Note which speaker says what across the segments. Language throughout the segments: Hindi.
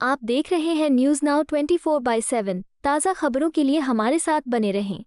Speaker 1: आप देख रहे हैं न्यूज नाउ 24/7 ताज़ा खबरों के लिए हमारे साथ बने रहें।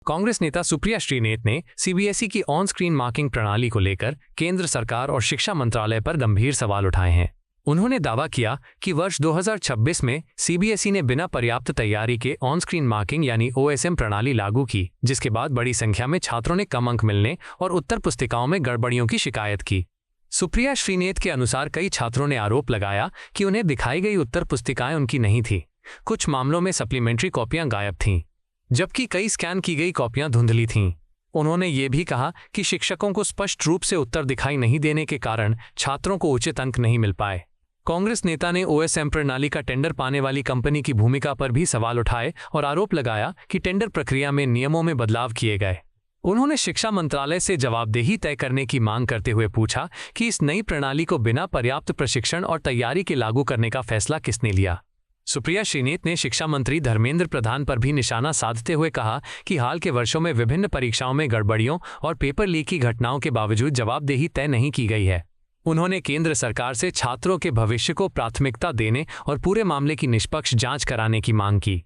Speaker 2: कांग्रेस नेता सुप्रिया श्रीनेत ने सीबीएसई की ऑन स्क्रीन मार्किंग प्रणाली को लेकर केंद्र सरकार और शिक्षा मंत्रालय पर गंभीर सवाल उठाए हैं। उन्होंने दावा किया कि वर्ष 2026 में सीबीएसई ने बिना पर्याप्त तैयारी के ऑन स्क्रीन मार्किंग यानी ओएसएम प्रणाली लागू की, जिसके बाद बड़ी संख्या में छात्रों ने कम अंक मिलने और उत्तर पुस्तिकाओं में गड़बड़ियों की शिकायत की। सुप्रिया श्रीनेत के अनुसार कई छात्रों ने आरोप लगाया कि उन्हें दिखाई गई उत्तर पुस्तिकाएं उनकी नहीं थी। कुछ मामलों में सप्लीमेंट्री कॉपियां गायब थीं, जबकि कई स्कैन की गई कॉपियां धुंधली थीं। उन्होंने ये भी कहा कि शिक्षकों को स्पष्ट रूप से उत्तर दिखाई नहीं देने के कारण छात्रों को उचित अंक नहीं मिल पाए। कांग्रेस नेता ने ओएसएम प्रणाली का टेंडर पाने वाली कंपनी की भूमिका पर भी सवाल उठाए और आरोप लगाया कि टेंडर प्रक्रिया में नियमों में बदलाव किए गए। उन्होंने शिक्षा मंत्रालय से जवाबदेही तय करने की मांग करते हुए पूछा कि इस नई प्रणाली को बिना पर्याप्त प्रशिक्षण और तैयारी के लागू करने का फैसला किसने लिया। सुप्रिया श्रीनेत ने शिक्षा मंत्री धर्मेंद्र प्रधान पर भी निशाना साधते हुए कहा कि हाल के वर्षों में विभिन्न परीक्षाओं में गड़बड़ियों और पेपर लीक की घटनाओं के बावजूद जवाबदेही तय नहीं की गई है। उन्होंने केंद्र सरकार से छात्रों के भविष्य को प्राथमिकता देने और पूरे मामले की निष्पक्ष जांच कराने की मांग की।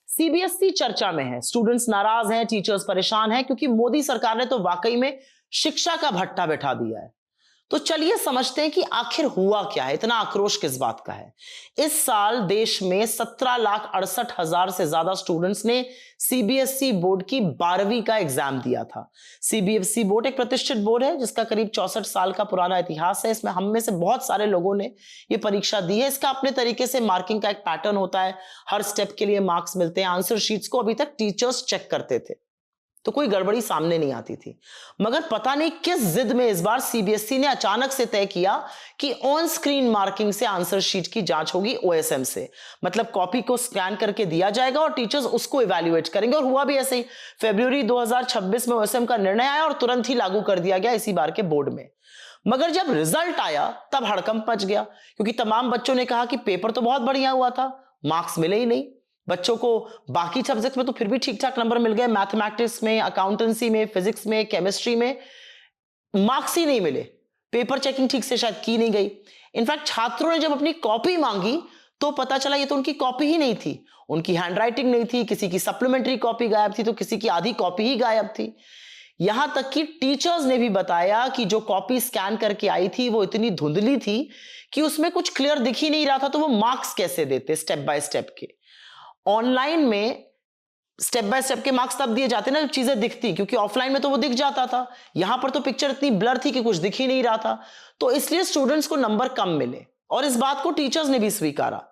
Speaker 3: सीबीएसई चर्चा में है, स्टूडेंट्स नाराज हैं, टीचर्स परेशान हैं क्योंकि मोदी सरकार ने तो वाकई में शिक्षा का भट्टा बैठा दिया है। तो चलिए समझते हैं कि आखिर हुआ क्या है, इतना आक्रोश किस बात का है। इस साल देश में 17,68,000 से ज्यादा स्टूडेंट्स ने सीबीएसई बोर्ड की 12वीं का एग्जाम दिया था। सीबीएसई बोर्ड एक प्रतिष्ठित बोर्ड है जिसका करीब 64 साल का पुराना इतिहास है। इसमें हम में से बहुत सारे लोगों ने ये परीक्षा दी है। इसका अपने तरीके से मार्किंग का एक पैटर्न होता है, हर स्टेप के लिए मार्क्स मिलते हैं। आंसर शीट्स को अभी तक टीचर्स चेक करते थे तो कोई गड़बड़ी सामने नहीं आती थी, मगर पता नहीं किस जिद में इस बार सीबीएसई ने अचानक से तय किया कि ऑन स्क्रीन मार्किंग से आंसर शीट की जांच होगी ओएसएम से। मतलब कॉपी को स्कैन करके दिया जाएगा और टीचर्स उसको इवैल्यूएट करेंगे। और हुआ भी ऐसे ही। फरवरी 2026 में ओएसएम का निर्णय आया और तुरंत ही लागू कर दिया गया इसी बार के बोर्ड में। मगर जब रिजल्ट आया तब हड़कंप मच गया, क्योंकि तमाम बच्चों ने कहा कि पेपर तो बहुत बढ़िया हुआ था, मार्क्स मिले ही नहीं। बच्चों को बाकी सब्जेक्ट में तो फिर भी ठीक ठाक नंबर मिल गए, मैथमेटिक्स में, अकाउंटेंसी में, फिजिक्स में, केमिस्ट्री में मार्क्स ही नहीं मिले। पेपर चेकिंग ठीक से शायद की नहीं गई। इनफैक्ट छात्रों ने जब अपनी कॉपी मांगी तो पता चला ये तो उनकी कॉपी ही नहीं थी, उनकी हैंडराइटिंग नहीं थी, किसी की सप्लीमेंट्री कॉपी गायब थी तो किसी की आधी कॉपी ही गायब थी। यहां तक कि टीचर्स ने भी बताया कि जो कॉपी स्कैन करके आई थी वो इतनी धुंधली थी कि उसमें कुछ क्लियर दिख ही नहीं रहा था, तो वो मार्क्स कैसे देते स्टेप बाय स्टेप के। ऑनलाइन में स्टेप बाय स्टेप के मार्क्स तब दिए जाते ना जब चीजें दिखती, क्योंकि ऑफलाइन में तो वो दिख जाता था, यहां पर तो पिक्चर इतनी ब्लर थी कि कुछ दिख ही नहीं रहा था, तो इसलिए स्टूडेंट्स को नंबर कम मिले और इस बात को टीचर्स ने भी स्वीकारा।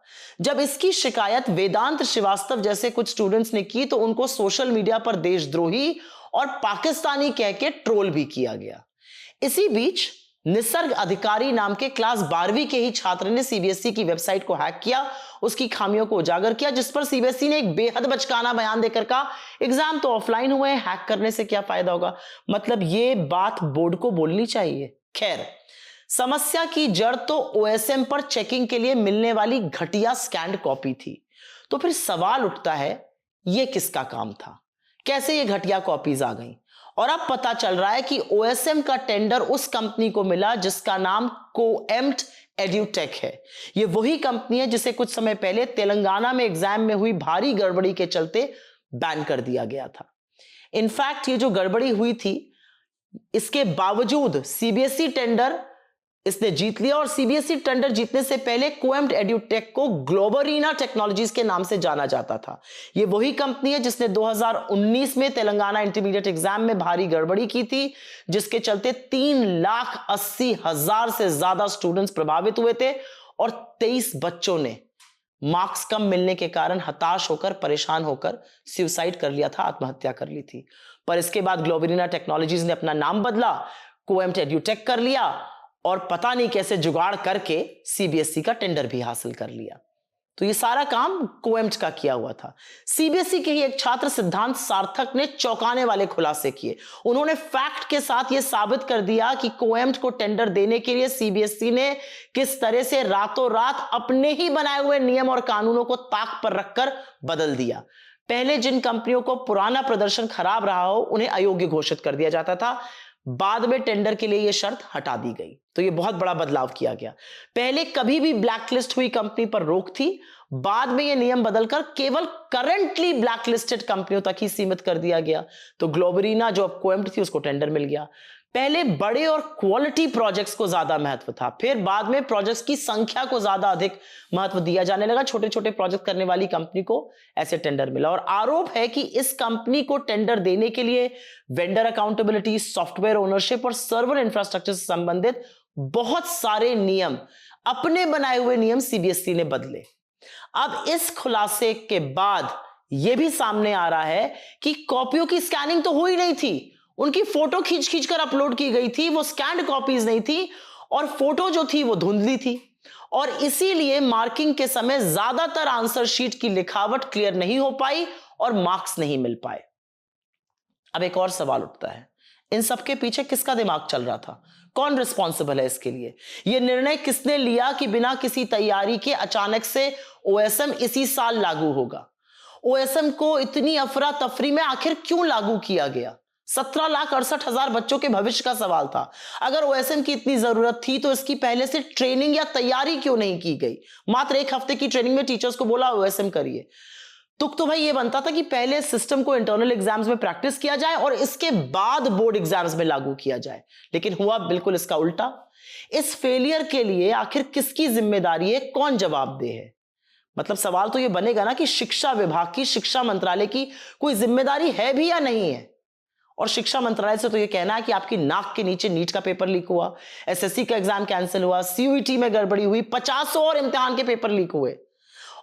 Speaker 3: जब इसकी शिकायत वेदांत श्रीवास्तव जैसे कुछ स्टूडेंट्स ने की तो उनको सोशल मीडिया पर देशद्रोही और पाकिस्तानी कह के ट्रोल भी किया गया। इसी बीच निसर्ग अधिकारी नाम के क्लास 12वीं के ही छात्र ने सीबीएसई की वेबसाइट को हैक किया, उसकी खामियों को उजागर किया, जिस पर सीबीएसई ने एक बेहद बचकाना बयान देकर कहा एग्जाम तो ऑफलाइन हुए, हैक करने से क्या फायदा होगा। मतलब ये बात बोर्ड को बोलनी चाहिए। खैर, समस्या की जड़ तो ओएसएम पर चेकिंग के लिए मिलने वाली घटिया स्कैन्ड कॉपी थी। तो फिर सवाल उठता है ये किसका काम था, कैसे ये घटिया कॉपीज आ गई। और अब पता चल रहा है कि ओएसएम का टेंडर उस कंपनी को मिला जिसका नाम कोएम्ट एड्यूटेक है। ये वही कंपनी है जिसे कुछ समय पहले तेलंगाना में एग्जाम में हुई भारी गड़बड़ी के चलते बैन कर दिया गया था। इनफैक्ट ये जो गड़बड़ी हुई थी इसके बावजूद सीबीएसई टेंडर इसने जीत लिया, और सीबीएसई टेंडर जीतने से पहले कोएम्ट एड्यूटेक को ग्लोबरीना टेक्नोलॉजीज के नाम से जाना जाता था। यह वही कंपनी है जिसने 2019 में तेलंगाना इंटरमीडिएट एग्जाम में भारी गड़बड़ी की थी, जिसके चलते 3,80,000 से ज्यादा स्टूडेंट्स प्रभावित हुए थे और 23 बच्चों ने मार्क्स कम मिलने के कारण हताश होकर, परेशान होकर सुसाइड कर लिया था, आत्महत्या कर ली थी। पर इसके बाद ग्लोबरीना टेक्नोलॉजीज ने अपना नाम बदला, कोएम्ट एड्यूटेक कर लिया और पता नहीं कैसे जुगाड़ करके सीबीएसई का टेंडर भी हासिल कर लिया। तो ये सारा काम कोएम्ट का किया हुआ था। सीबीएसई के ही एक छात्र सिद्धांत सार्थक ने चौंकाने वाले खुलासे किए। उन्होंने फैक्ट के साथ यह साबित कर दिया कि कोएम्ट को टेंडर देने के लिए सीबीएसई ने किस तरह से रातों रात अपने ही बनाए हुए नियम और कानूनों को ताक पर रखकर बदल दिया। पहले जिन कंपनियों को पुराना प्रदर्शन खराब रहा हो उन्हें अयोग्य घोषित कर दिया जाता था, बाद में टेंडर के लिए यह शर्त हटा दी गई। तो यह बहुत बड़ा बदलाव किया गया। पहले कभी भी ब्लैकलिस्ट हुई कंपनी पर रोक थी, बाद में यह नियम बदलकर केवल करंटली ब्लैकलिस्टेड कंपनियों तक ही सीमित कर दिया गया। तो ग्लोबरीना जो अब कोएम्प्ट थी उसको टेंडर मिल गया। पहले बड़े और क्वालिटी प्रोजेक्ट्स को ज्यादा महत्व था, फिर बाद में प्रोजेक्ट्स की संख्या को ज्यादा अधिक महत्व दिया जाने लगा। छोटे छोटे प्रोजेक्ट करने वाली कंपनी को ऐसे टेंडर मिला। और आरोप है कि इस कंपनी को टेंडर देने के लिए वेंडर अकाउंटेबिलिटी, सॉफ्टवेयर ओनरशिप और सर्वर इंफ्रास्ट्रक्चर से संबंधित बहुत सारे नियम, अपने बनाए हुए नियम सीबीएसई ने बदले। अब इस खुलासे के बाद यह भी सामने आ रहा है कि कॉपियों की स्कैनिंग तो हुई नहीं थी, उनकी फोटो खींच खींच कर अपलोड की गई थी, वो स्कैन्ड कॉपीज नहीं थी और फोटो जो थी वो धुंधली थी और इसीलिए मार्किंग के समय ज्यादातर आंसर शीट की लिखावट क्लियर नहीं हो पाई और मार्क्स नहीं मिल पाए। अब एक और सवाल उठता है, इन सबके पीछे किसका दिमाग चल रहा था? कौन रिस्पॉन्सिबल है इसके लिए? यह निर्णय किसने लिया कि बिना किसी तैयारी के अचानक से ओएसएम इसी साल लागू होगा? ओएसएम को इतनी अफरा तफरी में आखिर क्यों लागू किया गया? 17,68,000 बच्चों के भविष्य का सवाल था। अगर ओएसएम की इतनी जरूरत थी तो इसकी पहले से ट्रेनिंग या तैयारी क्यों नहीं की गई? मात्र 1 हफ्ते की ट्रेनिंग में टीचर्स को बोला ओएसएम करिए। तुक तो भाई ये बनता था कि पहले सिस्टम को इंटरनल एग्जाम्स में प्रैक्टिस किया जाए और इसके बाद बोर्ड एग्जाम्स में लागू किया जाए, लेकिन हुआ बिल्कुल इसका उल्टा। इस फेलियर के लिए आखिर किसकी जिम्मेदारी है? कौन जवाबदेह है? मतलब सवाल तो ये बनेगा ना कि शिक्षा विभाग की, शिक्षा मंत्रालय की कोई जिम्मेदारी है भी या नहीं है? और शिक्षा मंत्रालय से तो ये कहना है कि आपकी नाक के नीचे नीट का पेपर लीक हुआ, एसएससी का एग्जाम कैंसिल हुआ, सीयूईटी में गड़बड़ी हुई, 50 और इम्तिहान के पेपर लीक हुए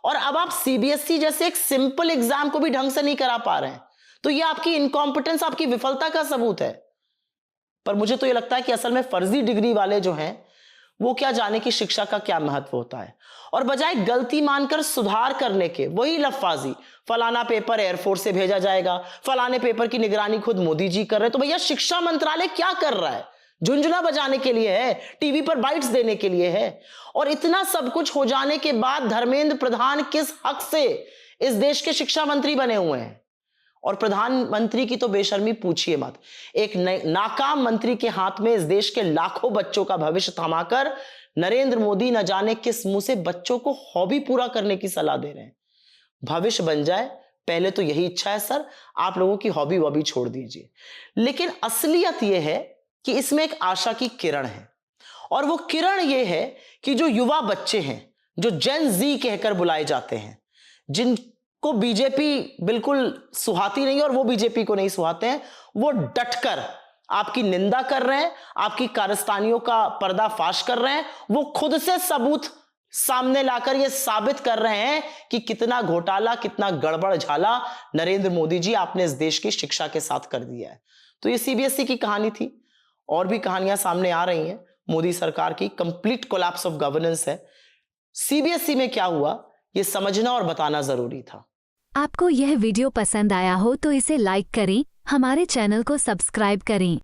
Speaker 3: और अब आप सीबीएसई जैसे एक सिंपल एग्जाम को भी ढंग से नहीं करा पा रहे हैं। तो ये आपकी इनकॉम्पिटेंस, आपकी विफलता का सबूत है। पर मुझे तो ये लगता है कि असल में फर्जी डिग्री वाले जो हैं वो क्या जाने कि शिक्षा का क्या महत्व होता है, और बजाय गलती मानकर सुधार करने के वही लफाजी, फलाना पेपर एयरफोर्स से भेजा जाएगा, फलाने पेपर की निगरानी खुद मोदी जी कर रहे हैं। तो भैया शिक्षा मंत्रालय क्या कर रहा है? झुंझुना बजाने के लिए है, टीवी पर बाइट्स देने के लिए है। और इतना सब कुछ हो जाने के बाद धर्मेंद्र प्रधान किस हक से इस देश के शिक्षा मंत्री बने हुए हैं? और प्रधानमंत्री की तो बेशर्मी पूछिए मत। एक नाकाम मंत्री के हाथ में इस देश के लाखों बच्चों का भविष्य थमाकर नरेंद्र मोदी न जाने किस मुंह से बच्चों को हॉबी पूरा करने की सलाह दे रहे हैं। भविष्य बन जाए, पहले तो यही इच्छा है सर, आप लोगों की हॉबी वॉबी छोड़ दीजिए। लेकिन असलियत यह है कि इसमें एक आशा की किरण है, और वो किरण ये है कि जो युवा बच्चे हैं, जो जेन जी कहकर बुलाए जाते हैं, जिनको बीजेपी बिल्कुल सुहाती नहीं और वो बीजेपी को नहीं सुहाते हैं, वो डटकर आपकी निंदा कर रहे हैं, आपकी कारस्तानियों का पर्दाफाश कर रहे हैं। वो खुद से सबूत सामने लाकर ये साबित कर रहे हैं कि कितना घोटाला, कितना गड़बड़ झाला नरेंद्र मोदी जी आपने इस देश की शिक्षा के साथ कर दिया है। तो ये सीबीएसई की कहानी थी, और भी कहानियां सामने आ रही हैं। मोदी सरकार की कंप्लीट कोलैप्स ऑफ गवर्नेंस है। सीबीएसई में क्या हुआ ये समझना और बताना जरूरी था।
Speaker 1: आपको यह वीडियो पसंद आया हो तो इसे लाइक करें, हमारे चैनल को सब्सक्राइब करें।